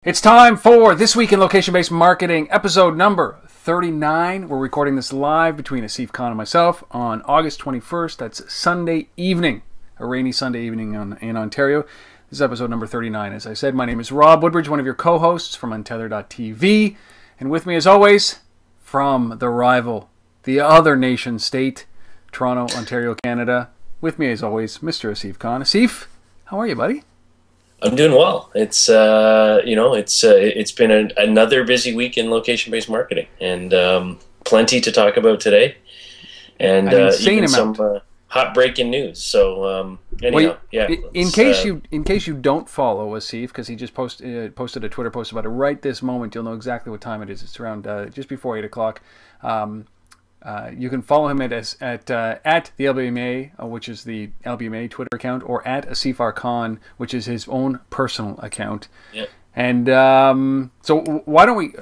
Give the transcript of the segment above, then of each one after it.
It's time for This Week in Location-Based Marketing, episode number 39. We're recording this live between Asif Khan and myself on August 21st. That's Sunday evening, a rainy Sunday evening in Ontario. This is episode number 39. As I said, my name is Rob Woodbridge, one of your co-hosts from Untether.tv. And with me, as always, from the rival, the other nation state, Toronto, Ontario, Canada. With me, as always, Mr. Asif Khan. Asif, how are you, buddy? I'm doing well. It's it's been another busy week in location-based marketing, and plenty to talk about today, and even some hot breaking news. So anyhow, in case you don't follow Asif, because he just posted a Twitter post about it right this moment, you'll know exactly what time it is. It's around just before 8 o'clock. You can follow him at the LBMA, which is the LBMA Twitter account, or at Asif R. Khan, which is his own personal account. Yeah. And so why don't we?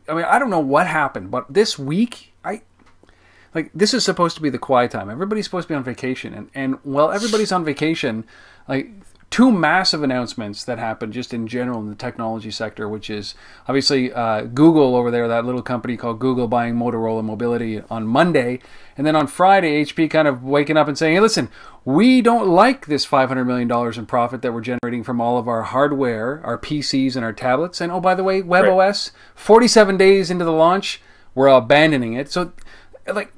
I mean, I don't know what happened, but this week, this is supposed to be the quiet time. Everybody's supposed to be on vacation, and while everybody's on vacation, two massive announcements that happened just in general in the technology sector, which is obviously Google over there, that little company called Google buying Motorola Mobility on Monday. And then on Friday, HP kind of waking up and saying, hey, listen, we don't like this $500 million in profit that we're generating from all of our hardware, our PCs and our tablets. And oh, by the way, Weapos, 47 days into the launch, we're abandoning it. So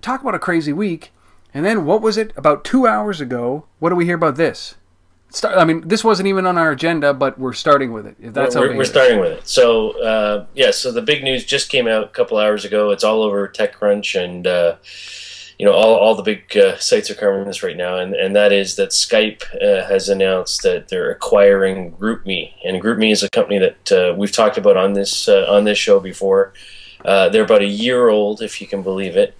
talk about a crazy week. And then what was it? About 2 hours ago, what do we hear about this? I mean, this wasn't even on our agenda, but we're starting with it. If that's we're starting with it. So, so the big news just came out a couple hours ago. It's all over TechCrunch, and all the big sites are covering this right now. And that is that SKYPE has announced that they're acquiring GroupMe, and GroupMe is a company that we've talked about on this show before. They're about a year old, if you can believe it.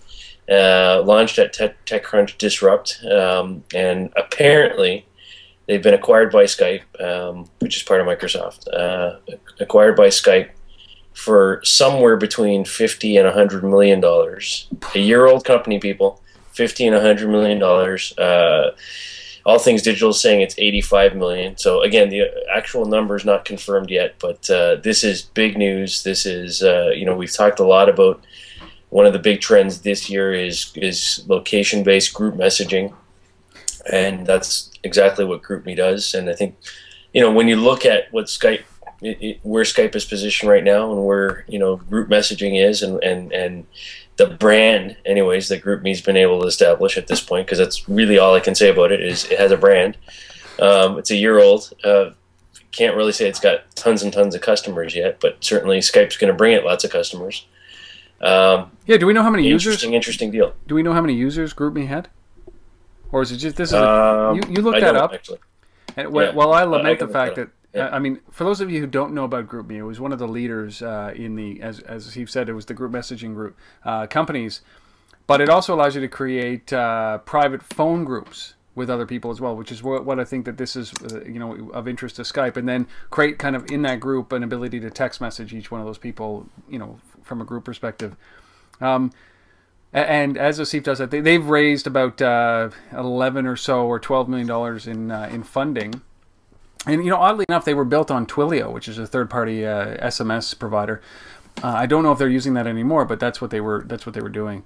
Launched at TechCrunch Disrupt, and apparently they've been acquired by Skype, which is part of Microsoft, acquired by Skype for somewhere between $50 and $100 million. A year-old company, people, $50 and $100 million. All Things Digital is saying it's $85 million. So again, the actual number is not confirmed yet, but this is big news. This is, we've talked a lot about one of the big trends this year is location-based group messaging. And that's exactly what GroupMe does. And I think, when you look at what Skype, where Skype is positioned right now, and where group messaging is, and the brand, anyways, that GroupMe's been able to establish at this point, because that's really all I can say about it is it has a brand. It's a year old. Can't really say it's got tons and tons of customers yet, but certainly Skype's going to bring it lots of customers. Do we know how many users? Interesting deal. Do we know how many users GroupMe had? Or is it just this? You look that up. Actually. And well, I lament the fact that I mean, for those of you who don't know about GroupMe, it was one of the leaders in the, as he said, it was the group messaging group companies, but it also allows you to create private phone groups with other people as well, which is what I think that this is, of interest to Skype, and then create kind of in that group an ability to text message each one of those people, from a group perspective. And as Asif does that, they've raised about 11 or so or $12 million in funding. And oddly enough, they were built on Twilio, which is a third-party SMS provider. I don't know if they're using that anymore, but that's what they were doing.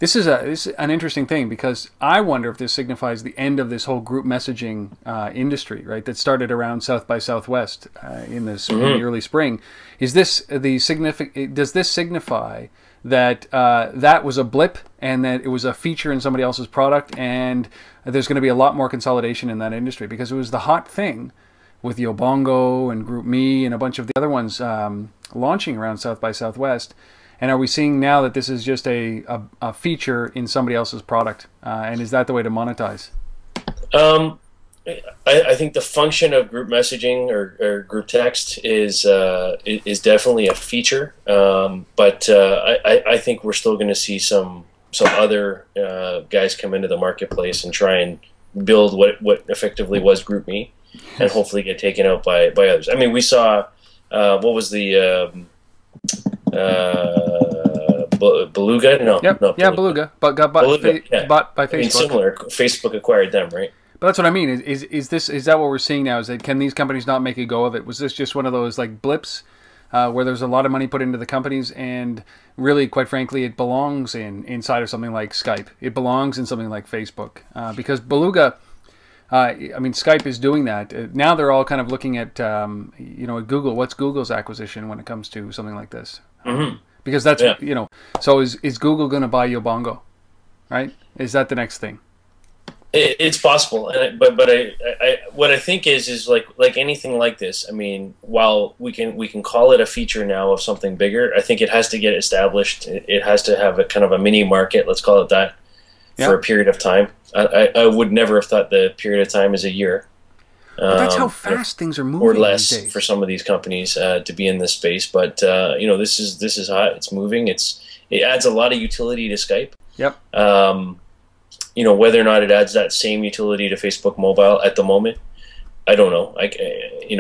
This is an interesting thing, because I wonder if this signifies the end of this whole group messaging industry, right? That started around South by Southwest in the early spring. Is this does this signify that that was a blip, and that it was a feature in somebody else's product, and there's going to be a lot more consolidation in that industry, because it was the hot thing with Yobongo and GroupMe and a bunch of the other ones launching around South by Southwest. And are we seeing now that this is just a feature in somebody else's product? And is that the way to monetize? I think the function of group messaging or group text is definitely a feature, but I think we're still going to see some other guys come into the marketplace and try and build what effectively was GroupMe, and hopefully get taken out by others. I mean, we saw what was the Beluga? No, yep. no, yeah, Beluga, but got bought by Facebook. I mean, similar. Facebook acquired them, right? But that's what I mean. Is that what we're seeing now? Is that, can these companies not make a go of it? Was this just one of those blips where there's a lot of money put into the companies, and really, quite frankly, it belongs inside of something like Skype. It belongs in something like Facebook, because Beluga. I mean, Skype is doing that. Now they're all kind of looking at, at Google. What's Google's acquisition when it comes to something like this? Because that's, so is Google going to buy Yobongo, right? Is that the next thing? It's possible, but what I think is like anything like this. I mean, while we can call it a feature now of something bigger, I think it has to get established. It has to have a kind of a mini market, let's call it that, for a period of time. I would never have thought the period of time is a year. But that's how fast things are moving, or less these days. For some of these companies to be in this space. But this is hot. It's moving. It adds a lot of utility to Skype. Yep. Whether or not it adds that same utility to Facebook Mobile at the moment, I don't know.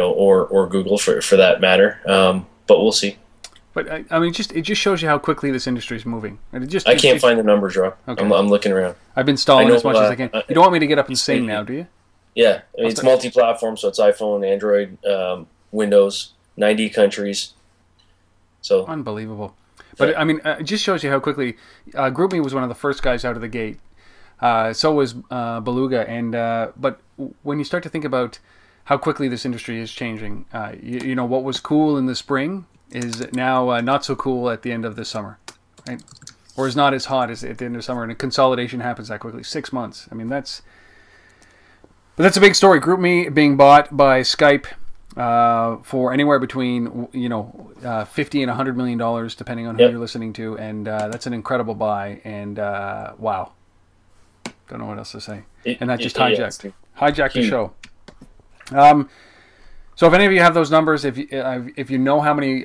Or Google for that matter. But we'll see. But I mean, it just shows you how quickly this industry is moving. And I can't find the numbers, Rob. Okay. I'm looking around. I've been stalling as much as I can. You don't want me to get up and sing now, do you? Yeah, it's multi-platform, so it's iPhone, Android, Windows, 90 countries. So unbelievable. But I mean, it just shows you how quickly. GroupMe was one of the first guys out of the gate. So was Beluga, and but when you start to think about how quickly this industry is changing, what was cool in the spring is now not so cool at the end of the summer, right? Or is not as hot as at the end of summer, and a consolidation happens that quickly. 6 months. I mean, that's a big story. GroupMe being bought by Skype for anywhere between 50 and $100 million, depending on who you're listening to, and that's an incredible buy. And wow, don't know what else to say. And that just hijacked the show. So if any of you have those numbers, if you know how many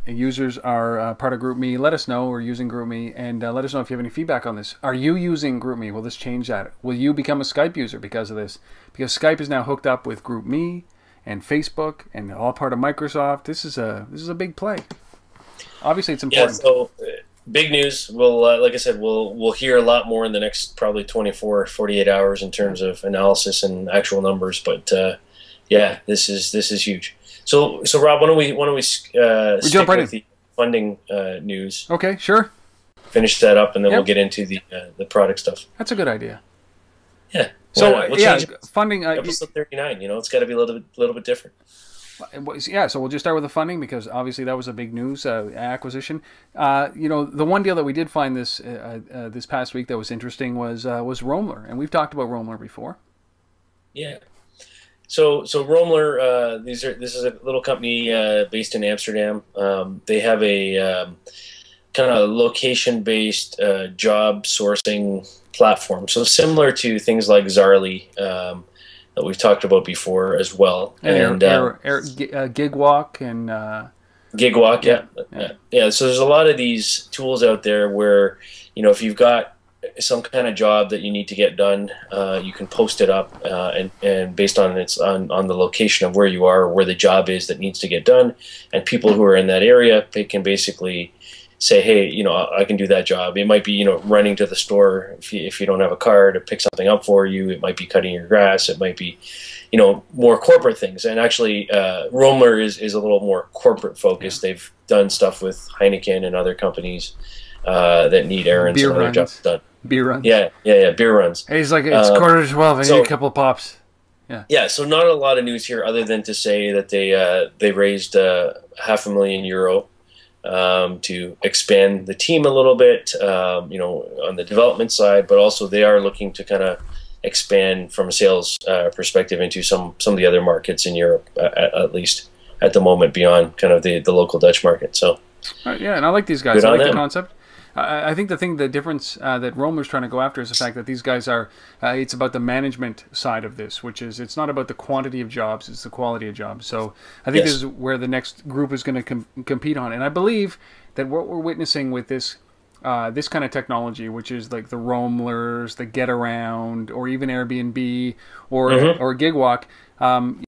users are part of GroupMe, let us know. We're using GroupMe, and let us know if you have any feedback on this. Are you using GroupMe? Will this change that? Will you become a Skype user because of this? Because Skype is now hooked up with GroupMe and Facebook, and all part of Microsoft. This is a big play. Obviously, it's important. Yeah. So big news. We'll like I said, we'll hear a lot more in the next probably 24, 48 hours in terms of analysis and actual numbers, but. Yeah, this is huge. So Rob, why don't we stick with the funding news? Okay, sure. Finish that up, and then we'll get into the product stuff. That's a good idea. Yeah. So funding. Episode 39. It's got to be a little bit different. Yeah, so we'll just start with the funding because obviously that was a big news acquisition. The one deal that we did find this past week that was interesting was Roamler, and we've talked about Roamler before. Yeah. So Roamler, this is a little company based in Amsterdam. They have a kind of location-based job sourcing platform. So similar to things like Zarly that we've talked about before as well. And Gigwalk and Gigwalk, yeah. So there's a lot of these tools out there where if you've got some kind of job that you need to get done, you can post it up, and based on on the location of where you are or where the job is that needs to get done, and people who are in that area, they can basically say, hey, I can do that job. It might be running to the store if you don't have a car to pick something up for you. It might be cutting your grass. It might be more corporate things. And actually, Roamler is a little more corporate focused. Yeah. They've done stuff with Heineken and other companies that need errands and other jobs done. Beer runs. Yeah, beer runs. He's like, it's 11:15. I need a couple of pops. Yeah. Yeah, so not a lot of news here other than to say that they raised €500,000 to expand the team a little bit, on the development side, but also they are looking to kind of expand from a sales perspective into some of the other markets in Europe, at least at the moment, beyond kind of the local Dutch market. So. Yeah, and I like these guys. I like the concept. I think the difference that Roamler's trying to go after is the fact that these guys are, it's about the management side of this, which is, it's not about the quantity of jobs, it's the quality of jobs. So I think this is where the next group is going to compete on. And I believe that what we're witnessing with this this kind of technology, which is like the Roamlers, the Get Around, or even Airbnb or Gigwalk,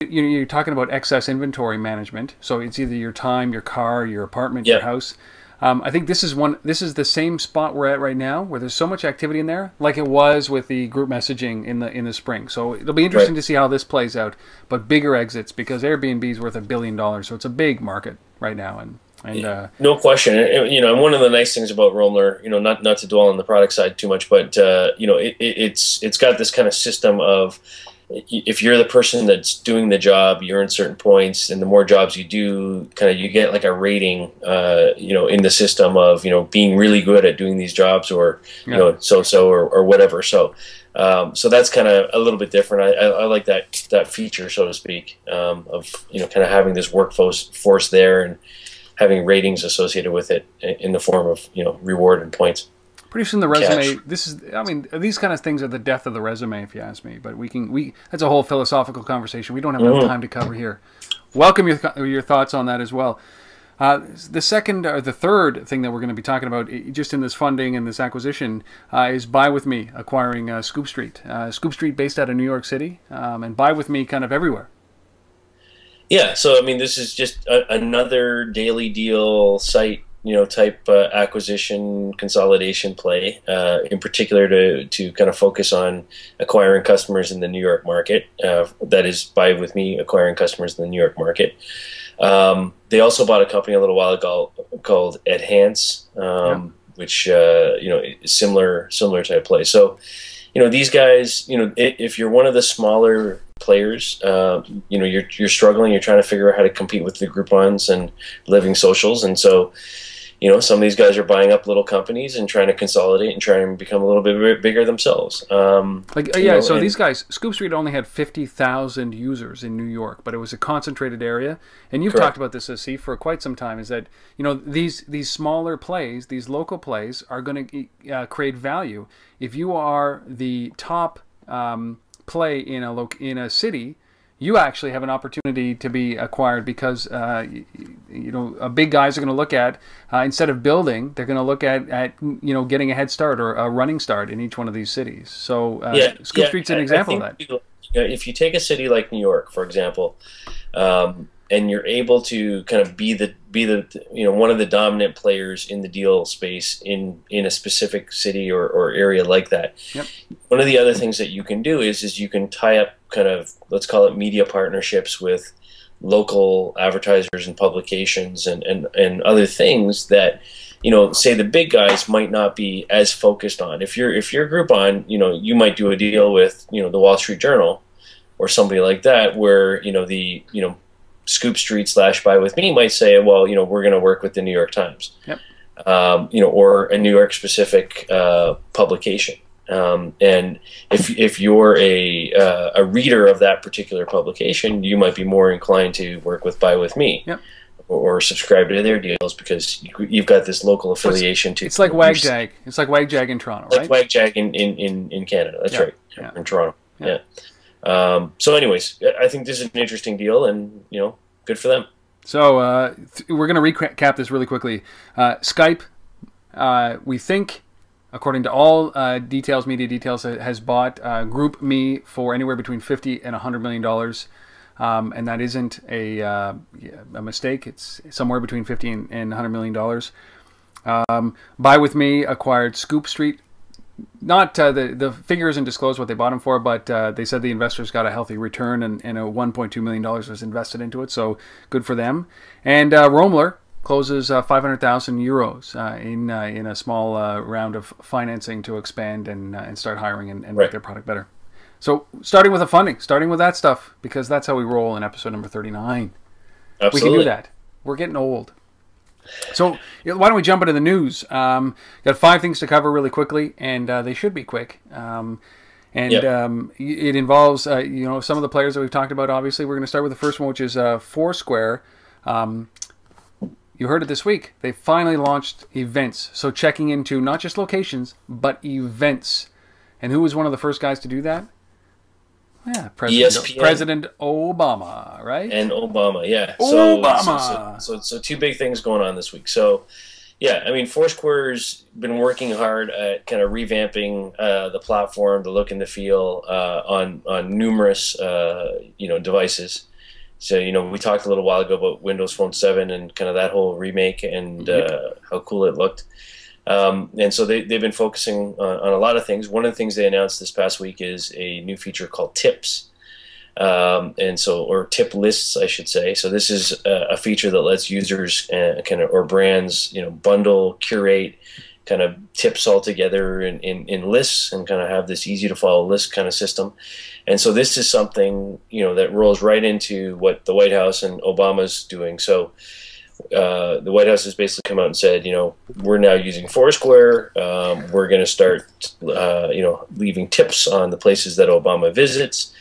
you're talking about excess inventory management. So it's either your time, your car, your apartment, your house. I think this is the same spot we're at right now, where there's so much activity in there, like it was with the group messaging in the spring. So it'll be interesting to see how this plays out, but bigger exits, because Airbnb is worth $1 billion, so it's a big market. right now, and no question. And one of the nice things about Roamler, not to dwell on the product side too much, but it's got this kind of system of, if you're the person that's doing the job, you earn certain points, and the more jobs you do, you get like a rating, in the system of, being really good at doing these jobs, or so or whatever. So that's kind of a little bit different. I like that feature, so to speak, of kind of having this workforce there and having ratings associated with it in the form of reward and points. Pretty soon the resume. These kind of things are the death of the resume, if you ask me. But that's a whole philosophical conversation we don't have enough time to cover here. Welcome your thoughts on that as well. The second or the third thing that we're going to be talking about, just in this funding and this acquisition, is BuyWithMe acquiring Scoop Street. Scoop Street, based out of New York City, and BuyWithMe kind of everywhere. Yeah, so this is just another daily deal site, type acquisition consolidation play, in particular to kind of focus on acquiring customers in the New York market. That is BuyWithMe acquiring customers in the New York market. They also bought a company a little while ago called Enhance, which is similar type play. So, these guys, if you're one of the smaller players, you're struggling, you're trying to figure out how to compete with the Groupons and Living Socials, and so some of these guys are buying up little companies and trying to consolidate and trying to become a little bit bigger themselves. So these guys, Scoop Street only had 50,000 users in New York, but it was a concentrated area. And you've talked about this, C, for quite some time, is that these smaller plays, these local plays, are going to create value. If you are the top play in a city, you actually have an opportunity to be acquired because big guys are going to look at, instead of building, they're going to look at getting a head start or a running start in each one of these cities. So Scoop Street's an example of that. If you take a city like New York, for example, and you're able to kind of be the one of the dominant players in the deal space in a specific city or area like that. Yep. One of the other things that you can do is you can tie up kind of, let's call it, media partnerships with local advertisers and publications and other things that say the big guys might not be as focused on. If you're Groupon, you might do a deal with the Wall Street Journal or somebody like that, where the Scoop Street / BuyWithMe might say, well, we're going to work with the New York Times, yep. Or a New York specific publication. And if you're a reader of that particular publication, you might be more inclined to work with BuyWithMe, yep. or subscribe to their deals because you've got this local affiliation to. It's like WagJag. It's like WagJag in Toronto, right? Like WagJag in Canada. That's right. Yeah. In Toronto. Yeah. So anyways, I think this is an interesting deal, and good for them. So we're going to recap this really quickly. SKYPE, we think, according to all media details, has bought GroupMe for anywhere between $50 and $100 million, and that isn't a mistake. It's somewhere between $50 and $100 million. BuyWithMe acquired Scoop Street. Not the figure isn't disclosed what they bought them for, but they said the investors got a healthy return, and a $1.2 million was invested into it, so good for them. And Roamler closes 500,000 euros in a small round of financing to expand and start hiring and make their product better. So starting with the funding, starting with that stuff, because that's how we roll in episode number 39. Absolutely. We can do that. We're getting old. So why don't we jump into the news? Got 5 things to cover really quickly, and they should be quick. It involves some of the players that we've talked about. Obviously, we're going to start with the first one, which is Foursquare. You heard it this week. They finally launched events. So checking into not just locations, but events. And who was one of the first guys to do that? Yeah, President Obama, right? And Obama, yeah. Obama. So 2 big things going on this week. So, yeah, Foursquare's been working hard at kind of revamping the platform, the look and the feel on numerous devices. So, we talked a little while ago about Windows Phone 7 and kind of that whole remake and how cool it looked. And so they've been focusing on a lot of things. One of the things they announced this past week is a new feature called Tips. And so, or tip lists, I should say. So this is a feature that lets users kind of, or brands, bundle, curate kind of tips all together in lists and kind of have this easy to follow list kind of system. And so this is something, that rolls right into what the White House and Obama's doing. So the White House has basically come out and said, we're now using Foursquare. We're going to start, leaving tips on the places that Obama visits,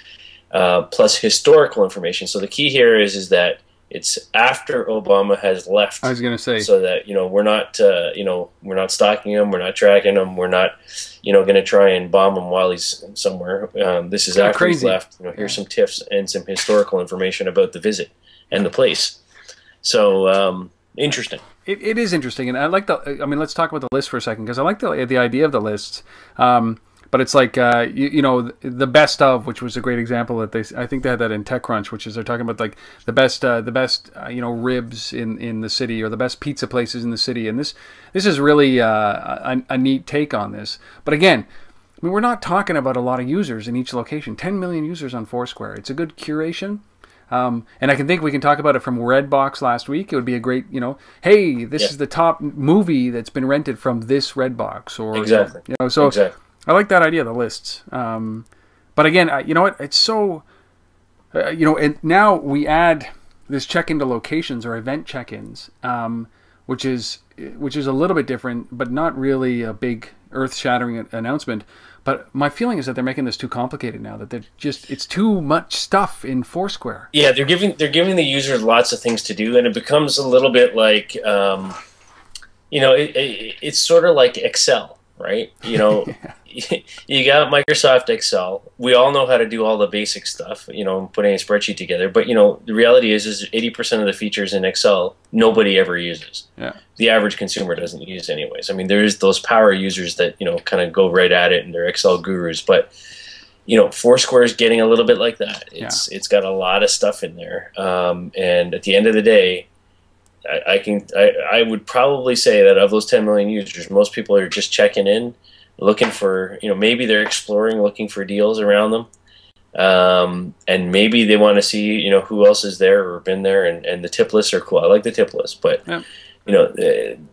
plus historical information. So the key here is that it's after Obama has left. I was going to say, so that we're not stalking him, we're not tracking him, we're not going to try and bomb him while he's somewhere. This is after he's left. Here's some tips and some historical information about the visit and the place. So interesting. It is interesting, and I like let's talk about the list for a second, because I like the idea of the lists. But it's like the best of, which was a great example that I think they had that in TechCrunch, which is they're talking about like the best ribs in the city, or the best pizza places in the city, and this is really a neat take on this. But again, we're not talking about a lot of users in each location. 10 million users on Foursquare. It's a good curation. And I think we can talk about it from Redbox last week. It would be a great, hey, this is the top movie that's been rented from this Redbox, or exactly. Exactly. I like that idea, the lists. But again, you know what? It's so, and now we add this check into locations or event check-ins, which is a little bit different, but not really a big earth-shattering announcement. But my feeling is that they're making this too complicated now. That it's too much stuff in Foursquare. Yeah, they're giving the users lots of things to do, and it becomes a little bit like, it's sort of like Excel. Right? You got Microsoft Excel. We all know how to do all the basic stuff, putting a spreadsheet together. But, the reality is 80% of the features in Excel, nobody ever uses. Yeah. The average consumer doesn't use anyways. I mean, there's those power users that, kind of go right at it and they're Excel gurus. But, Foursquare is getting a little bit like that. It's got a lot of stuff in there. And at the end of the day, I would probably say that of those 10 million users, most people are just checking in, looking for, maybe they're exploring, looking for deals around them. And maybe they want to see, who else is there or been there, and the tip lists are cool. I like the tip list, but,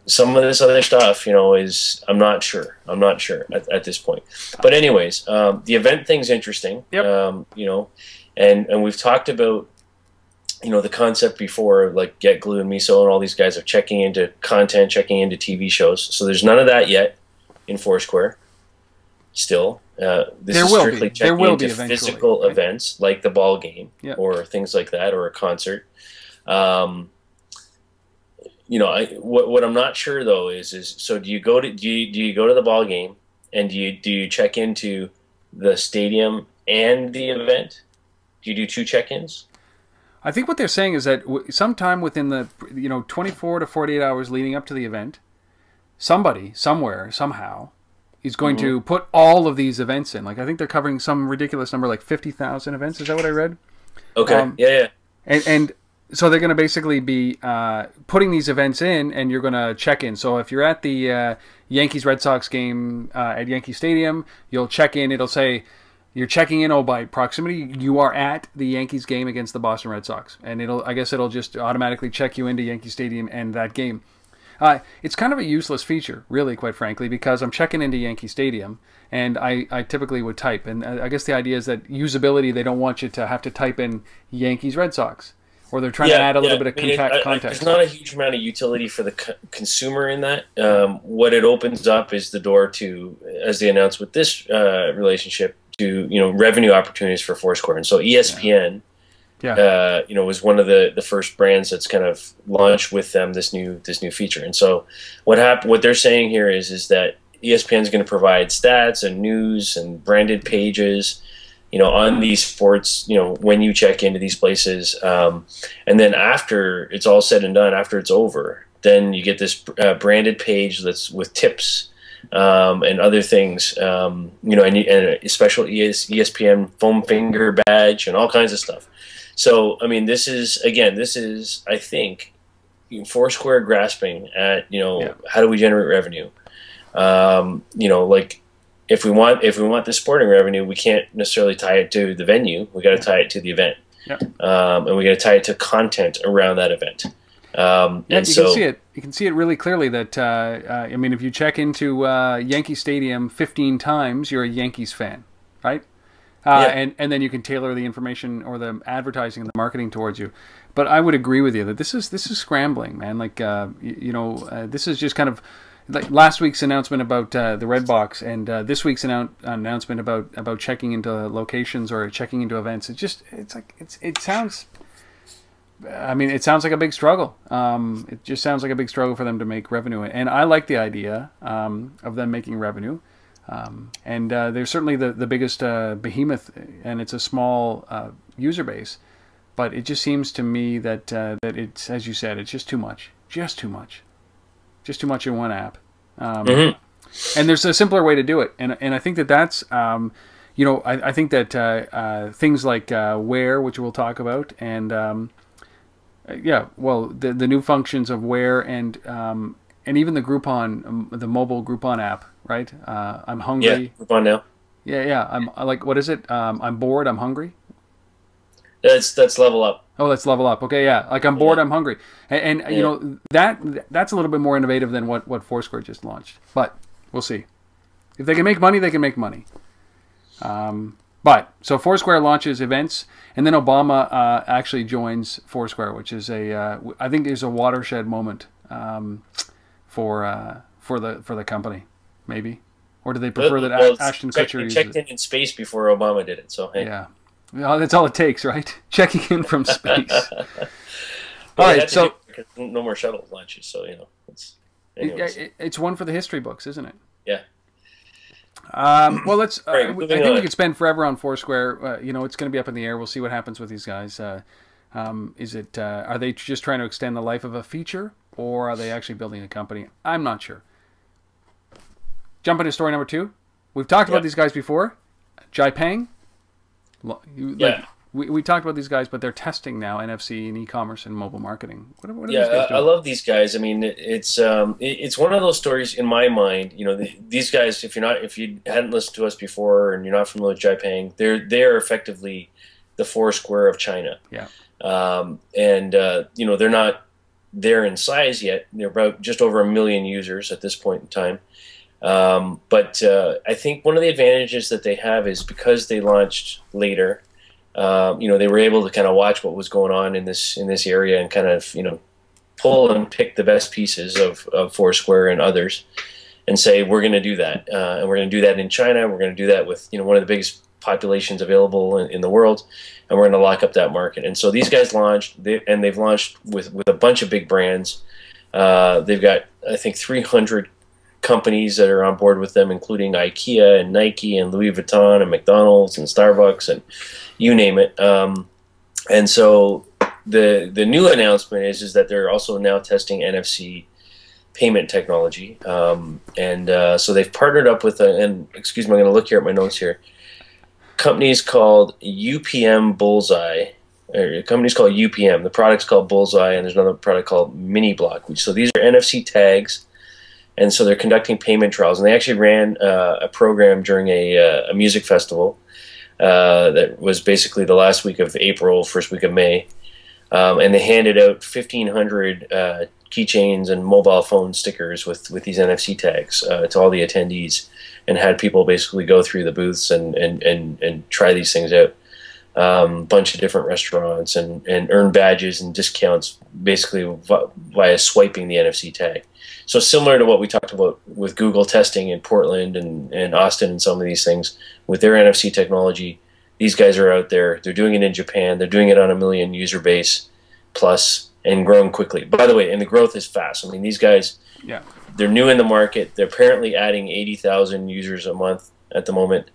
some of this other stuff, is, I'm not sure at this point. But anyways, the event thing's interesting. Yep. And we've talked about, the concept before, like GetGlue and Miso and all these guys are checking into content, checking into TV shows. So there's none of that yet in Foursquare. Still, this is strictly checking into physical events like the ball game or things like that, or a concert. What I'm not sure though is so do you go to the ball game, and do you check into the stadium and the event? Do you do two check-ins? I think what they're saying is that sometime within the 24 to 48 hours leading up to the event, somebody, somewhere, somehow, is going to put all of these events in. Like, I think they're covering some ridiculous number, like 50,000 events. Is that what I read? Okay, yeah. And so they're going to basically be putting these events in, and you're going to check in. So if you're at the Yankees-Red Sox game at Yankee Stadium, you'll check in. It'll say, you're checking in, by proximity, you are at the Yankees game against the Boston Red Sox. And I guess it'll just automatically check you into Yankee Stadium and that game. It's kind of a useless feature, really, quite frankly, because I'm checking into Yankee Stadium, and I typically would type. And I guess the idea is that usability, they don't want you to have to type in Yankees Red Sox. Or they're trying to add a little bit of context. There's not a huge amount of utility for the consumer in that. What it opens up is the door to, as they announced with this relationship, to revenue opportunities for Foursquare. And so ESPN was one of the first brands that's kind of launched with them this new feature. And so what they're saying here is that ESPN is going to provide stats and news and branded pages on these sports, when you check into these places. And then after it's all said and done, after it's over, then you get this branded page that's with tips and other things, and a special ESPN foam finger badge and all kinds of stuff. So, I mean, this is, I think, Foursquare grasping at, how do we generate revenue? if we want the sporting revenue, we can't necessarily tie it to the venue. We got to tie it to the event, and we got to tie it to content around that event. And you can see it. You can see it really clearly. That I mean, if you check into Yankee Stadium 15 times, you're a Yankees fan, right? And then you can tailor the information or the advertising and the marketing towards you. But I would agree with you that this is scrambling, man. Like this is just kind of like last week's announcement about the Red Box, and this week's announcement about checking into locations or checking into events. It sounds. I mean, it sounds like a big struggle. It just sounds like a big struggle for them to make revenue, and I like the idea of them making revenue. And they're certainly the biggest behemoth, and it's a small user base. But it just seems to me that it's, as you said, it's just too much, just too much in one app. And there's a simpler way to do it, and I think that's I think that things like Where, which we'll talk about, and the new functions of Where and even the Groupon, the mobile Groupon app, right? I'm hungry. Yeah, Groupon now. Yeah. I'm like, what is it? I'm bored. I'm hungry. That's Level Up. Oh, that's Level Up. Okay, yeah. Like I'm bored. I'm hungry. And you know that's a little bit more innovative than what Foursquare just launched. But we'll see. If they can make money, they can make money. But so Foursquare launches events, and then Obama actually joins Foursquare, which is I think is a watershed moment for the company, maybe, or do they prefer that Ashton Kutcher uses it? Checked in space before Obama did it, so hey. Yeah, well, that's all it takes, right? Checking in from space. All right, so no more shuttle launches, so it's one for the history books, isn't it? Yeah. Well, let's. I think we could spend forever on Foursquare. It's going to be up in the air. We'll see what happens with these guys. Is it? Are they just trying to extend the life of a feature, or are they actually building a company? I'm not sure. Jump into story number 2. We've talked about these guys before. Jiepang. We talked about these guys, but they're testing now NFC and e-commerce and mobile marketing. What are these guys doing? I love these guys. I mean, it's one of those stories in my mind. These guys, if you hadn't listened to us before and you're not familiar with Jiepang, they're effectively the Foursquare of China. Yeah. They're not there in size yet. They're about just over 1 million users at this point in time. But I think one of the advantages that they have is because they launched later. They were able to kind of watch what was going on in this area and kind of pull and pick the best pieces of Foursquare and others, and say we're going to do that, and we're going to do that in China. We're going to do that with one of the biggest populations available in the world, and we're going to lock up that market. And so these guys launched, they've launched with a bunch of big brands. They've got I think 300 companies that are on board with them, including IKEA and Nike and Louis Vuitton and McDonald's and Starbucks and you name it. And so the new announcement is that they're also now testing NFC payment technology. So they've partnered up with I'm going to look here at my notes here. Companies called UPM Bullseye. A company's called UPM. The product's called Bullseye, and there's another product called Mini Block. So these are NFC tags. And so they're conducting payment trials, and they actually ran a program during a music festival that was basically the last week of April, first week of May, and they handed out 1,500 keychains and mobile phone stickers with these NFC tags to all the attendees, and had people basically go through the booths and try these things out. Bunch of different restaurants and earn badges and discounts basically via swiping the NFC tag. So similar to what we talked about with Google testing in Portland and Austin and some of these things with their NFC technology, these guys are out there. They're doing it in Japan. They're doing it on 1 million user base plus and growing quickly. By the way, and the growth is fast. I mean, these guys, they're new in the market. They're apparently adding 80,000 users a month at the moment.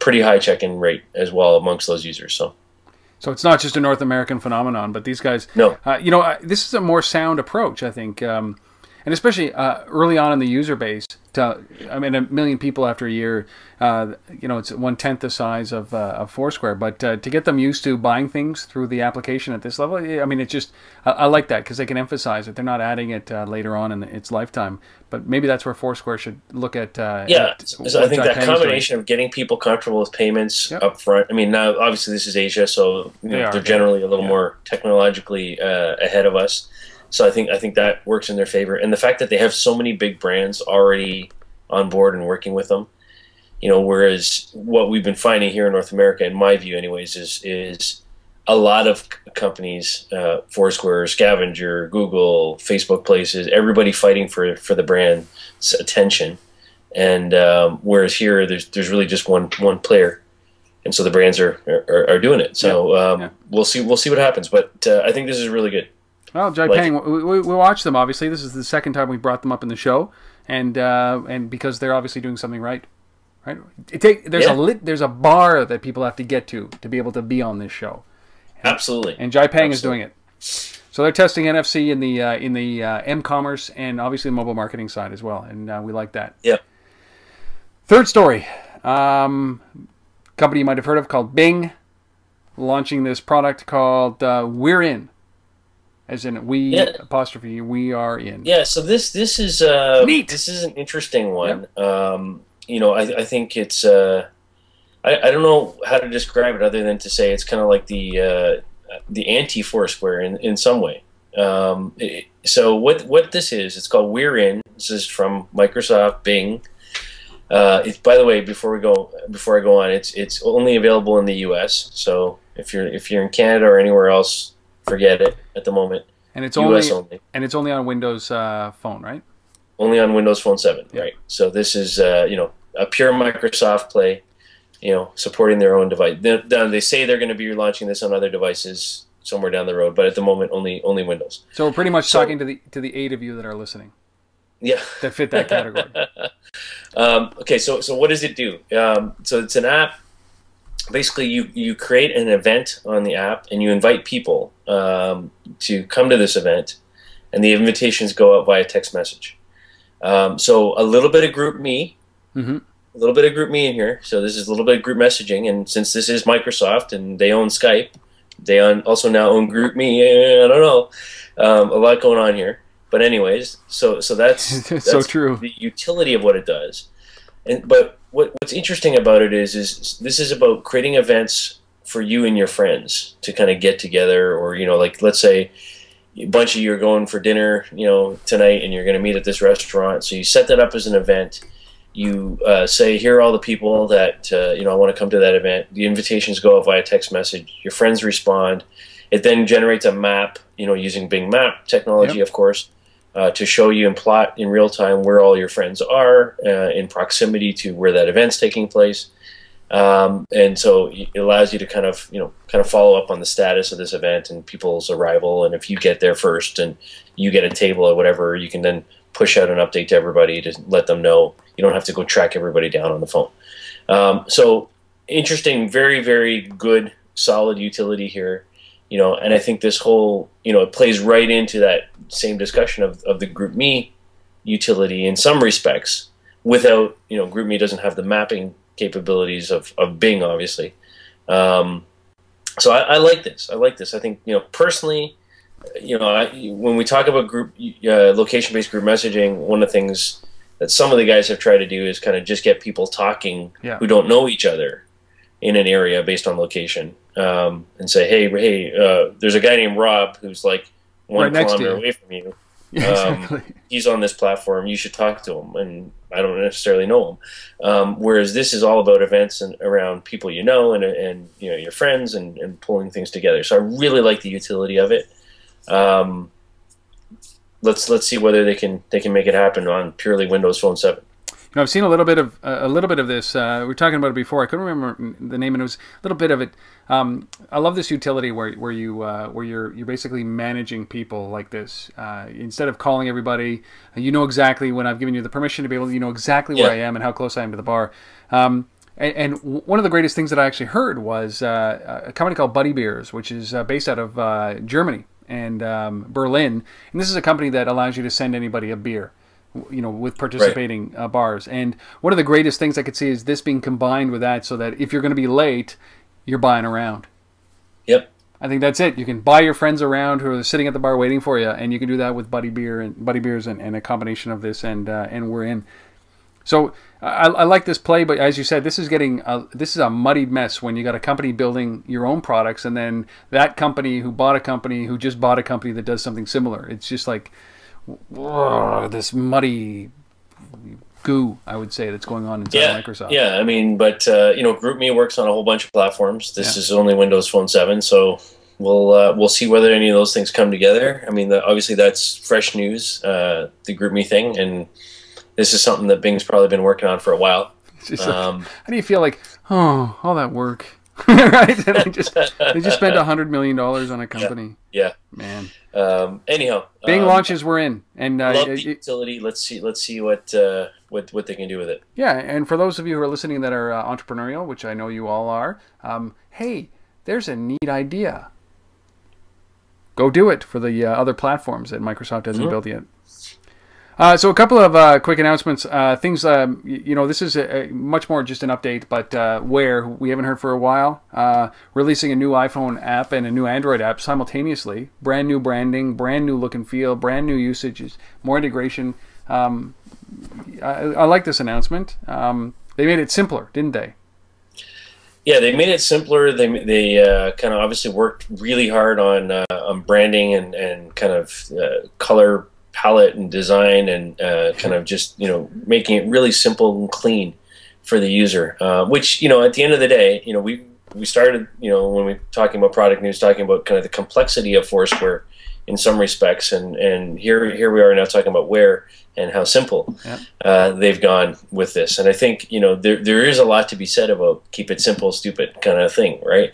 Pretty high check-in rate as well amongst those users. So it's not just a North American phenomenon, but these guys, no, this is a more sound approach, I think. And and especially early on in the user base. I mean, 1 million people after a year, you know, it's 1/10 the size of Foursquare. But to get them used to buying things through the application at this level, I mean, it's just I like that because they can emphasize it. They're not adding it later on in its lifetime. But maybe that's where Foursquare should look at. So I think that combination of getting people comfortable with payments up front. I mean, now obviously this is Asia, so they're generally a little more technologically ahead of us. So I think that works in their favor, and the fact that they have so many big brands already on board and working with them, you know, whereas what we've been finding here in North America, in my view, anyways, is a lot of companies, Foursquare, Scavenger, Google, Facebook Places, everybody fighting for the brand's attention, and whereas here there's really just one player, and so the brands are doing it. So we'll see what happens, but I think this is really good. Well, Jiepang, we watch them, obviously. This is the second time we brought them up in the show, and because they're obviously doing something right. There's a bar that people have to get to be able to be on this show. Absolutely. And Jiepang is doing it. So they're testing NFC in the MCommerce and obviously the mobile marketing side as well, and we like that. Yeah. Third story, company you might have heard of called Bing, launching this product called We're In. As in, we apostrophe, we are in. Yeah, so this is neat. This is an interesting one. Yep. You know, I think it's I don't know how to describe it other than to say it's kind of like the anti-Foursquare in some way. So what this is, it's called We're In. This is from Microsoft Bing. It's, by the way, before I go on, it's only available in the U.S. So if you're in Canada or anywhere else, forget it at the moment. And it's only on Windows Phone, right? Only on Windows Phone 7, right? So this is you know, a pure Microsoft play, you know, supporting their own device. They say they're going to be launching this on other devices somewhere down the road, but at the moment only Windows. So we're pretty much talking to the 8 of you that are listening. Yeah, that fit that category. Okay, so what does it do? So it's an app. Basically, you create an event on the app, and you invite people to come to this event, and the invitations go out via text message. So a little bit of GroupMe, a little bit of GroupMe in here. So this is a little bit of group messaging, and since this is Microsoft and they own Skype, they also now own GroupMe. I don't know, a lot going on here. But anyways, so that's so true. The utility of what it does, but what's interesting about it is this is about creating events for you and your friends to kind of get together, or, you know, like, let's say a bunch of you are going for dinner, you know, tonight, and you're going to meet at this restaurant. So you set that up as an event. You say, here are all the people that you know, I want to come to that event. The invitations go out via text message. Your friends respond. It then generates a map, you know, using Bing Map technology, of course, to show you and plot in real time where all your friends are in proximity to where that event's taking place. And so it allows you to kind of follow up on the status of this event and people's arrival. And if you get there first and you get a table or whatever, you can then push out an update to everybody to let them know. You don't have to go track everybody down on the phone. So interesting, very, very good, solid utility here. You know, and I think this whole, you know, it plays right into that same discussion of the GroupMe utility in some respects. Without, you know, GroupMe doesn't have the mapping capabilities of Bing, obviously. So I like this. I like this. I think, you know, personally, you know, when we talk about location-based group messaging, one of the things that some of the guys have tried to do is kind of just get people talking who don't know each other in an area based on location, and say, hey, there's a guy named Rob who's like 1 kilometer away from you. Exactly. He's on this platform. You should talk to him, and I don't necessarily know him. Whereas this is all about events and around people you know and you know, your friends and pulling things together. So I really like the utility of it. Let's see whether they can make it happen on purely Windows Phone 7. You know, I've seen a little bit of this. We were talking about it before. I couldn't remember the name, and it was a little bit of it. I love this utility where you're basically managing people like this. Instead of calling everybody, you know exactly when I've given you the permission to be able to, you know exactly where I am and how close I am to the bar. And one of the greatest things that I actually heard was a company called Buddy Beers, which is based out of Germany. and Berlin. And this is a company that allows you to send anybody a beer, with participating bars. And one of the greatest things I could see is this being combined with that, so that if you're going to be late, you're buying around. Yep. I think that's it. You can buy your friends around who are sitting at the bar waiting for you, and you can do that with Buddy Beers and a combination of this, and we're in. So I like this play, but as you said, this is a muddied mess when you got a company building your own products, and then that company who bought a company who just bought a company that does something similar. It's just like this muddy goo, I would say, that's going on inside Microsoft. Yeah, I mean, but GroupMe works on a whole bunch of platforms. This is only Windows Phone 7, so we'll see whether any of those things come together. I mean, obviously that's fresh news, the GroupMe thing, and this is something that Bing's probably been working on for a while. It's just how do you feel like, all that work, right? And they just spent $100 million on a company. Yeah. Man. Anyhow, Bing launches we're in, and love the utility. Let's see what they can do with it. Yeah, and for those of you who are listening that are entrepreneurial, which I know you all are, hey, there's a neat idea. Go do it for the other platforms that Microsoft hasn't built yet. So a couple of quick announcements. Things, this is much more just an update, but Wear, we haven't heard for a while, releasing a new iPhone app and a new Android app simultaneously. Brand new branding, brand new look and feel, brand new usages, more integration. I like this announcement. They made it simpler, didn't they? Yeah, they made it simpler. They kind of obviously worked really hard on branding and kind of color palette and design, and kind of just making it really simple and clean for the user. Which at the end of the day, we started when we talking about product news, talking about kind of the complexity of Foursquare in some respects, and here we are now talking about Wear and how simple they've gone with this. And I think there is a lot to be said about keep it simple, stupid kind of thing, right?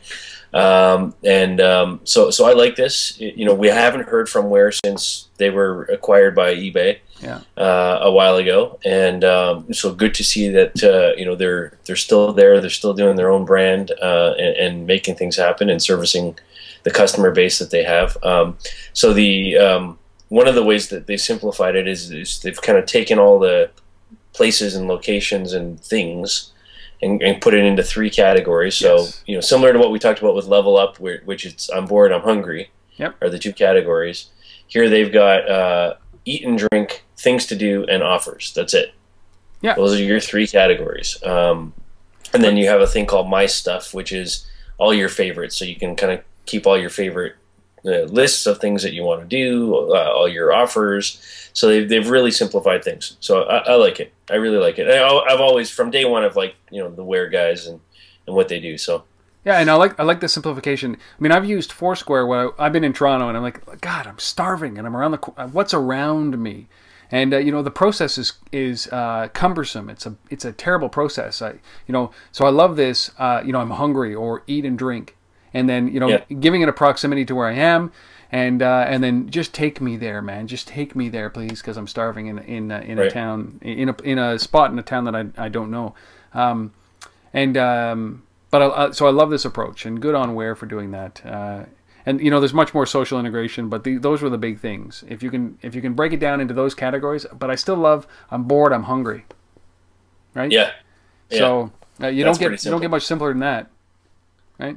So I like this. We haven't heard from Wear since they were acquired by eBay a while ago, and so good to see that they're still there. They're still doing their own brand and making things happen and servicing the customer base that they have. So the one of the ways that they simplified it is they've kind of taken all the places and locations and things and put it into 3 categories. So similar to what we talked about with Level Up, which it's I'm bored, I'm hungry, are the 2 categories. Here they've got eat and drink, things to do, and offers. That's it. Yeah, those are your 3 categories. And then you have a thing called My Stuff, which is all your favorites. So you can kind of keep all your favorite lists of things that you want to do, all your offers. So they've really simplified things. So I like it. I really like it. I've always, from day one, I've liked the Wear guys and what they do. So yeah, and I like the simplification. I mean, I've used Foursquare when I've been in Toronto, and I'm like, God, I'm starving, and I'm around what's around me, and the process is cumbersome. It's a terrible process. So I love this. I'm hungry, or eat and drink, and then giving it a proximity to where I am. And then just take me there, man. Just take me there, please, because I'm starving in a town, in a spot in a town that I don't know. So I love this approach, and good on Wear for doing that. And there's much more social integration, but those were the big things. If you can break it down into those categories, but I still love I'm bored, I'm hungry, right? Yeah. So you don't get much simpler than that, right?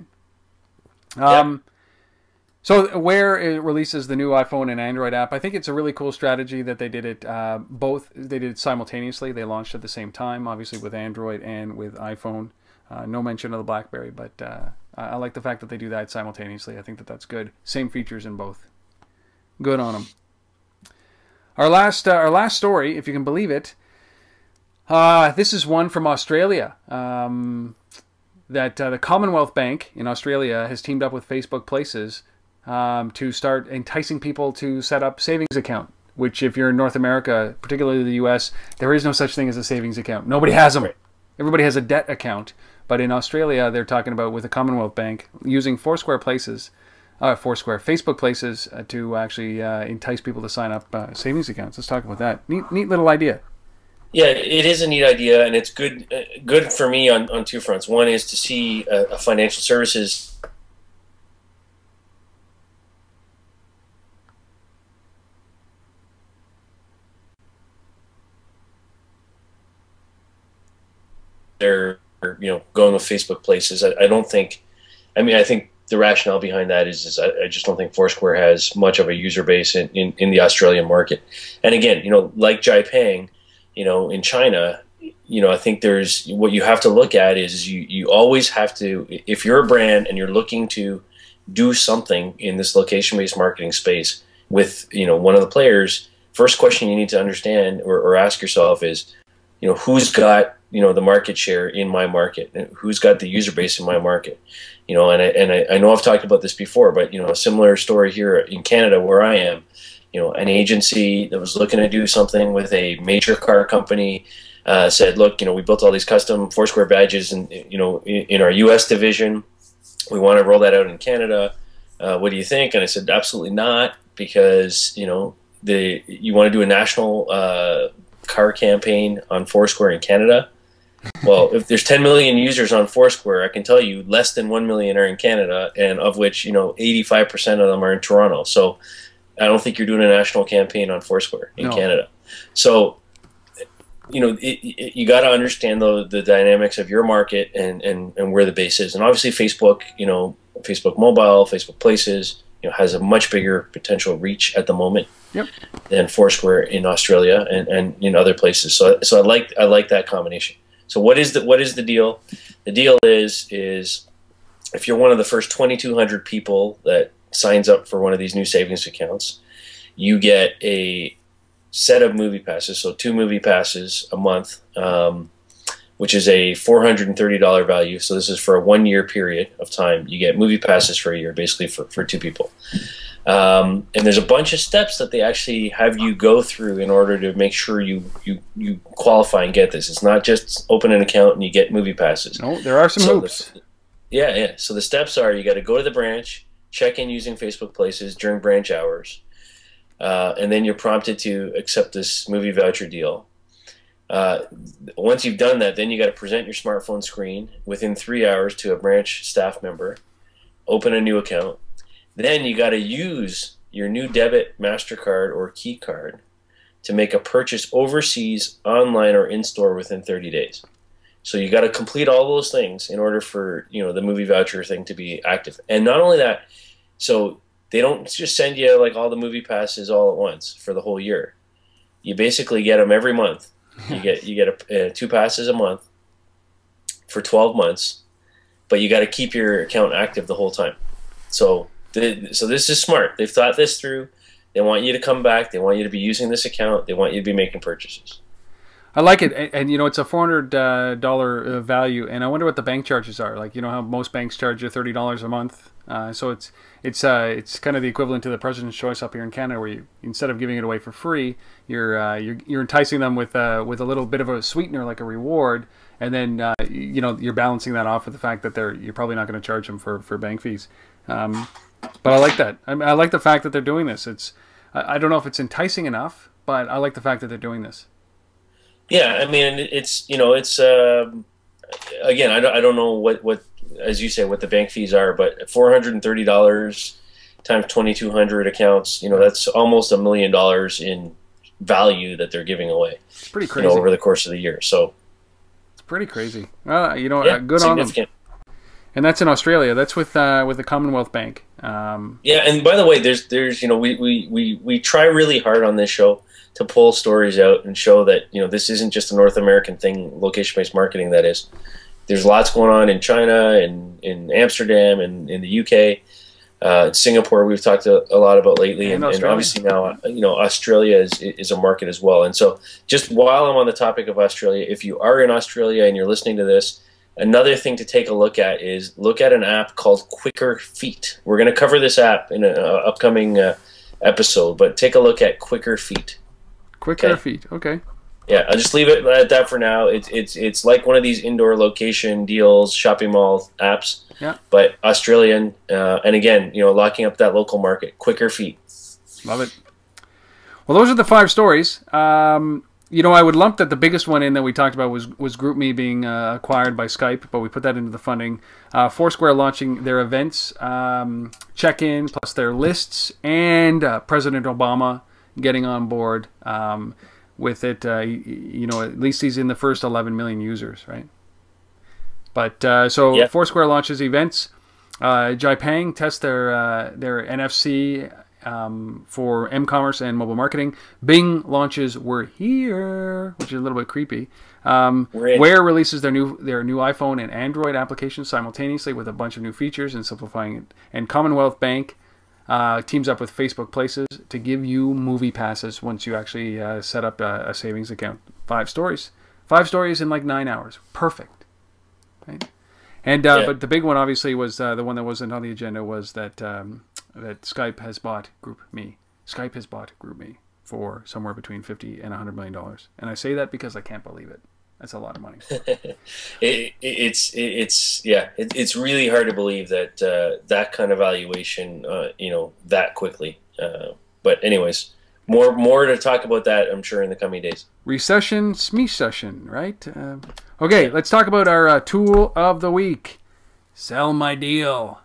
So Wear releases the new iPhone and Android app. I think it's a really cool strategy that they did it both. They did it simultaneously. They launched at the same time, obviously with Android and with iPhone. No mention of the BlackBerry, but I like the fact that they do that simultaneously. I think that's good. Same features in both. Good on them. Our last story, if you can believe it. This is one from Australia. That the Commonwealth Bank in Australia has teamed up with Facebook Places to start enticing people to set up savings account, which if you're in North America, particularly the US, there is no such thing as a savings account. Nobody has them. Everybody has a debt account. But in Australia, they're talking about with the Commonwealth Bank using Facebook Places to actually entice people to sign up savings accounts. Let's talk about that. Neat little idea. Yeah, it is a neat idea, and it's good for me on 2 fronts. One is to see a financial services they're going with Facebook Places. I don't think. I mean, I think the rationale behind that is I just don't think Foursquare has much of a user base in the Australian market. And again, like Jiepang, in China, I think there's what you have to look at is you always have to, if you're a brand and you're looking to do something in this location-based marketing space with one of the players, first question you need to understand or ask yourself is, who's got the market share in my market, and who's got the user base in my market, and I know I've talked about this before, but a similar story here in Canada where I am, an agency that was looking to do something with a major car company said, look, we built all these custom Foursquare badges, and in our U.S. division, we want to roll that out in Canada. What do you think? And I said, absolutely not, because you want to do a national car campaign on Foursquare in Canada. Well, if there's 10 million users on Foursquare, I can tell you less than 1 million are in Canada, and of which 85% of them are in Toronto. So I don't think you're doing a national campaign on Foursquare in Canada. So you got to understand the dynamics of your market and where the base is. And obviously Facebook, Facebook Mobile, Facebook Places, has a much bigger potential reach at the moment than Foursquare in Australia and in other places. So I like that combination. So what is the deal? The deal is if you're one of the first 2,200 people that signs up for one of these new savings accounts, you get a set of movie passes, so 2 movie passes a month, which is a $430 value. So this is for a 1-year period of time. You get movie passes for a year, basically for 2 people. And there's a bunch of steps that they actually have you go through in order to make sure you qualify and get this. It's not just open an account and you get movie passes. No, there are some hoops. Yeah. So the steps are, you got to go to the branch, check in using Facebook Places during branch hours, and then you're prompted to accept this movie voucher deal. Once you've done that, then you got to present your smartphone screen within 3 hours to a branch staff member, open a new account. Then you got to use your new debit, MasterCard, or key card to make a purchase overseas, online, or in-store within 30 days. So you got to complete all those things in order for the movie voucher thing to be active. And not only that, so they don't just send you like all the movie passes all at once for the whole year. You basically get them every month. You get 2 passes a month for 12 months, but you got to keep your account active the whole time. So this is smart. They've thought this through. They want you to come back. They want you to be using this account. They want you to be making purchases. I like it, and it's a $400 value, and I wonder what the bank charges are. Like how most banks charge you $30 a month. So it's kind of the equivalent to the President's Choice up here in Canada, where you, instead of giving it away for free, you're enticing them with a little bit of a sweetener, like a reward, and then you're balancing that off with the fact that you're probably not going to charge them for bank fees. But I like that. I like the fact that they're doing this. I don't know if it's enticing enough, but I like the fact that they're doing this. Yeah, I mean, it's again, I don't know what as you say what the bank fees are, but $430 times 2,200 accounts, that's almost $1 million in value that they're giving away. It's pretty crazy over the course of the year. So it's pretty crazy. Yeah, good on them. And that's in Australia. That's with the Commonwealth Bank. Yeah, and by the way, there's we try really hard on this show to pull stories out and show that this isn't just a North American thing, location-based marketing. That is, there's lots going on in China and in Amsterdam and in the UK, Singapore. We've talked a lot about lately, and obviously now Australia is a market as well. And so, just while I'm on the topic of Australia, if you are in Australia and you're listening to this, another thing to take a look at is look at an app called Quicker Feet. We're going to cover this app in an upcoming episode, but take a look at Quicker Feet. Quicker Feet, okay. Yeah, I'll just leave it at that for now. It's like one of these indoor location deals, shopping mall apps, but Australian, and again, locking up that local market. Quicker Feet. Love it. Well, those are the 5 stories. I would lump that the biggest one in that we talked about was GroupMe being acquired by Skype, but we put that into the funding. Foursquare launching their events, check-in, plus their lists, and President Obama getting on board with it. At least he's in the first 11 million users, right? But so Yeah. Foursquare launches events. Jiepang tests their NFC for MCommerce and mobile marketing. Bing launches We're Here, which is a little bit creepy. Where releases their new iPhone and Android applications simultaneously with a bunch of new features and simplifying it. And Commonwealth Bank teams up with Facebook Places to give you movie passes once you actually set up a savings account. 5 stories. 5 stories in like 9 hours. Perfect. Right? And but the big one obviously was the one that wasn't on the agenda was that that Skype has bought GroupMe. Skype has bought GroupMe for somewhere between $50 and $100 million. And I say that because I can't believe it. That's a lot of money. It's really hard to believe that that kind of valuation, that quickly. But anyways, more to talk about that, I'm sure, in the coming days. Recession, smee-session, right? Okay, let's talk about our tool of the week. Sell my deal.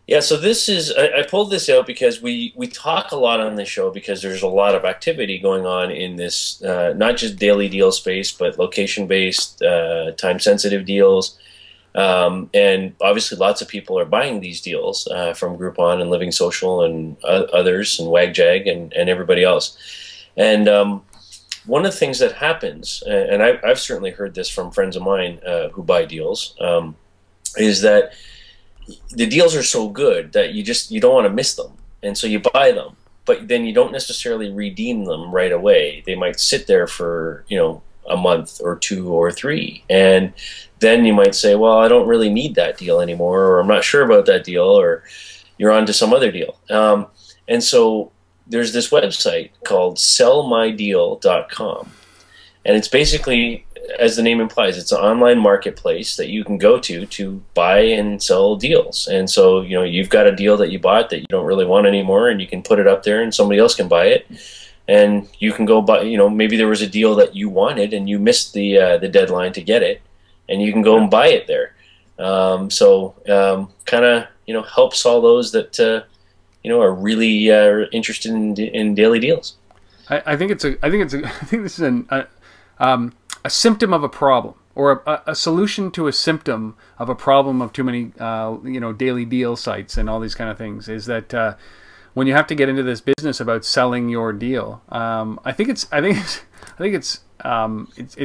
Yeah, so this is, I pulled this out because we talk a lot on this show because there's a lot of activity going on in this, not just daily deal space, but location-based, time-sensitive deals. And obviously lots of people are buying these deals from Groupon and Living Social and others and WagJag and everybody else. And one of the things that happens, and I've certainly heard this from friends of mine who buy deals, is that the deals are so good that you don't want to miss them, and so you buy them, but then you don't necessarily redeem them right away. They might sit there for a month or 2 or 3, and then you might say, well, I don't really need that deal anymore, or I'm not sure about that deal, or you're on to some other deal. And so there's this website called sellmydeal.com, and it's basically, as the name implies, it's an online marketplace that you can go to buy and sell deals. And so, you've got a deal that you bought that you don't really want anymore, and you can put it up there and somebody else can buy it. And you can go buy, maybe there was a deal that you wanted and you missed the deadline to get it, and you can go and buy it there. Kind of, helps all those that, are really interested in daily deals. I think this is a symptom of a problem, or a solution to a symptom of a problem of too many, daily deal sites and all these kind of things. Is that when you have to get into this business about selling your deal, I think it's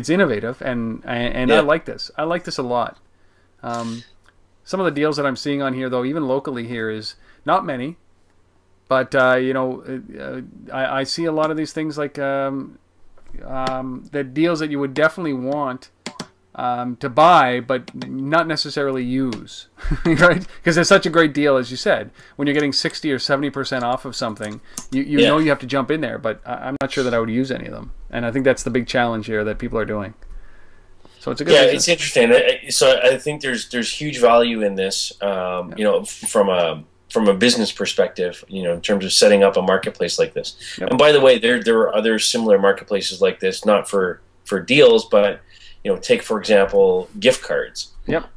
innovative, and I like this. I like this a lot. Some of the deals that I'm seeing on here, though, even locally here, is not many, but I see a lot of these things like. The deals that you would definitely want to buy, but not necessarily use, right? Because it's such a great deal, as you said. When you're getting 60 or 70% off of something, you know you have to jump in there. But I'm not sure that I would use any of them, and I think that's the big challenge here that people are doing. So it's a good. Yeah, business. It's interesting. So I think there's huge value in this. From a business perspective, in terms of setting up a marketplace like this. Yep. And by the way, there are other similar marketplaces like this, not for deals, but take for example gift cards. Yep.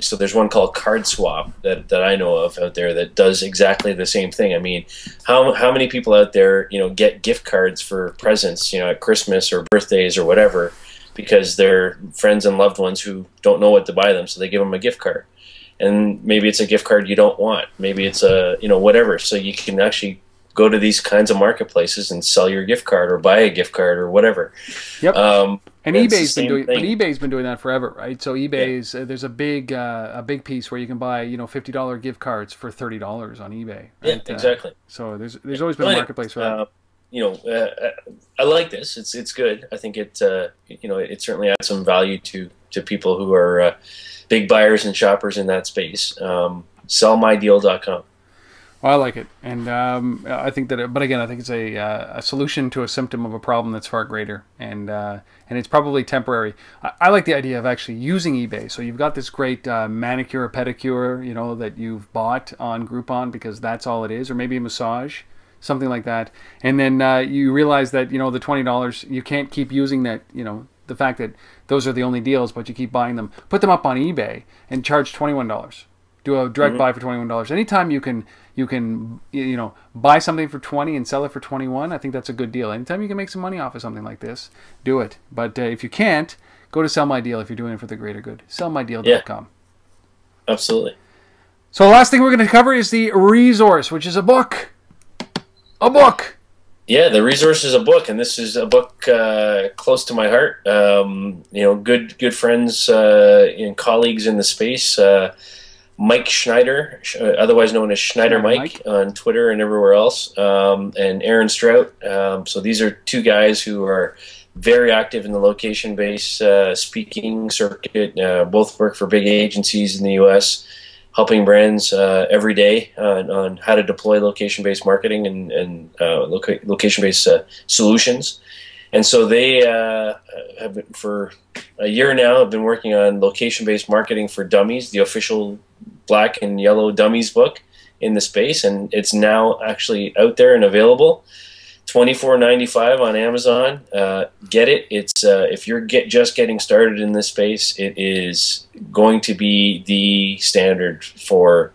So there's one called Card Swap that I know of out there that does exactly the same thing. I mean, how many people out there get gift cards for presents at Christmas or birthdays or whatever, because they're friends and loved ones who don't know what to buy them, so they give them a gift card. And maybe it's a gift card you don't want. Maybe it's a, whatever. So you can actually go to these kinds of marketplaces and sell your gift card or buy a gift card or whatever. Yep. And eBay's been doing that forever, right? So eBay's there's a big piece where you can buy $50 gift cards for $30 on eBay. Right? Yeah, exactly. So there's always been a marketplace for that. I like this. It's good. I think it it certainly adds some value to people who are big buyers and shoppers in that space. Sellmydeal.com. Well, I like it, and I think that. But again, I think it's a solution to a symptom of a problem that's far greater, and it's probably temporary. I like the idea of actually using eBay. So you've got this great manicure, pedicure, that you've bought on Groupon because that's all it is, or maybe a massage, something like that, and then you realize that the $20 you can't keep using that. The fact that those are the only deals, but you keep buying them. Put them up on eBay and charge $21. Do a direct buy for $21. Anytime you can buy something for $20 and sell it for $21, I think that's a good deal. Anytime you can make some money off of something like this, do it. But if you can't, go to Sell My Deal if you're doing it for the greater good. sellmydeal.com. Yeah, absolutely. So the last thing we're going to cover is the resource, which is a book. A book. Yeah, the resource is a book, and this is a book close to my heart. Good friends and colleagues in the space. Mike Schneider, otherwise known as Schneider Mike on Twitter and everywhere else, and Aaron Strout. So these are two guys who are very active in the location-based speaking circuit. Both work for big agencies in the U.S., helping brands every day on how to deploy location-based marketing and location-based solutions. And so they have been, for a year now, have been working on location-based marketing for dummies, the official black and yellow dummies book in the space, and it's now actually out there and available. $24.95 on Amazon. Get it. It's if you're just getting started in this space, it is going to be the standard for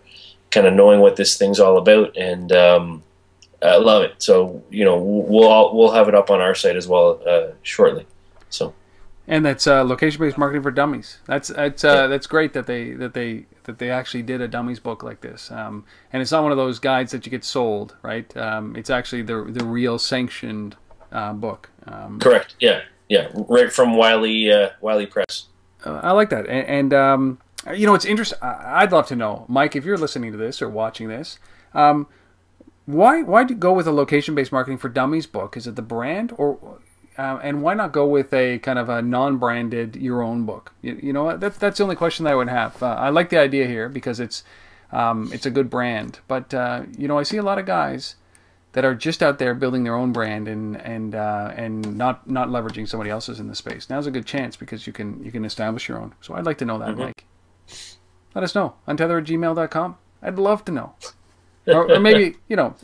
kind of knowing what this thing's all about, and I love it. So we'll have it up on our site as well shortly. So. And that's location-based marketing for dummies. That's great that they actually did a dummies book like this. And it's not one of those guides that you get sold, right? It's actually the real sanctioned book. Correct. Yeah. Right from Wiley Press. I like that. And it's interesting. I'd love to know, Mike, if you're listening to this or watching this, why do you go with a location-based marketing for dummies book? Is it the brand or? And why not go with a kind of a non-branded your own book? You know, that's the only question that I would have. I like the idea here because it's a good brand. But I see a lot of guys that are just out there building their own brand and not leveraging somebody else's in the space. Now's a good chance because you can establish your own. So I'd like to know that, Mike. Let us know. Untether@gmail.com. I'd love to know. Or maybe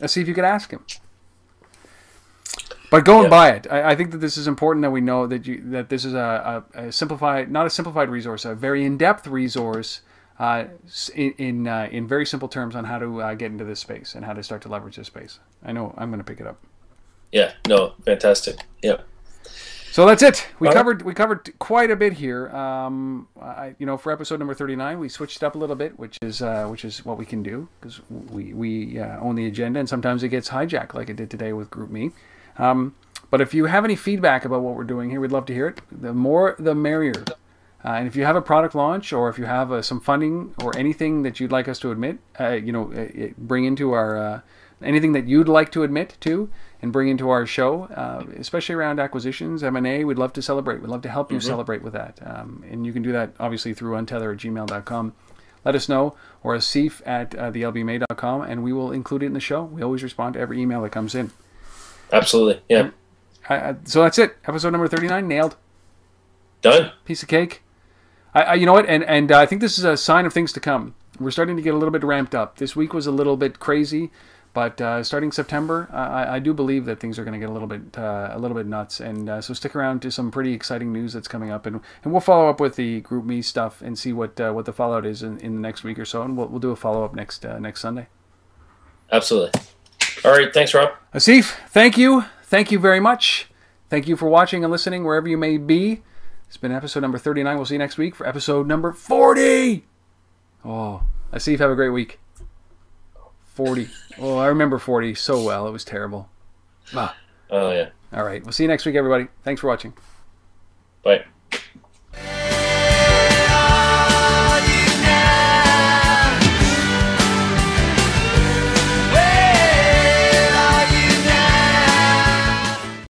see if you could ask him. But go and buy it. I think that this is important that we know that this is a simplified, not a simplified resource, a very in-depth resource in very simple terms on how to get into this space and how to start to leverage this space. I know I'm going to pick it up. Yeah. No. Fantastic. Yeah. So that's it. We covered quite a bit here. For episode number 39, we switched it up a little bit, which is what we can do because we own the agenda, and sometimes it gets hijacked, like it did today with GroupMe. But if you have any feedback about what we're doing here, we'd love to hear it. The more, the merrier. And if you have a product launch or if you have some funding or anything that you'd like us to admit, bring into our anything that you'd like to admit to and bring into our show, especially around acquisitions, M&A, we'd love to celebrate. We'd love to help you celebrate with that. And you can do that obviously through untether@gmail.com. Let us know, or asif@thelbma.com, and we will include it in the show. We always respond to every email that comes in. Absolutely, yeah. So that's it. Episode number 39, nailed. Done. Piece of cake. You know what? And I think this is a sign of things to come. We're starting to get a little bit ramped up. This week was a little bit crazy, but starting September, I do believe that things are going to get a little bit nuts. And so stick around to some pretty exciting news that's coming up, and we'll follow up with the GroupMe stuff and see what the fallout is in the next week or so, and we'll do a follow up next Sunday. Absolutely. All right, thanks, Rob. Asif, thank you. Thank you very much. Thank you for watching and listening wherever you may be. It's been episode number 39. We'll see you next week for episode number 40. Oh, Asif, have a great week. 40. Oh, I remember 40 so well. It was terrible. Oh, yeah. All right. We'll see you next week, everybody. Thanks for watching. Bye.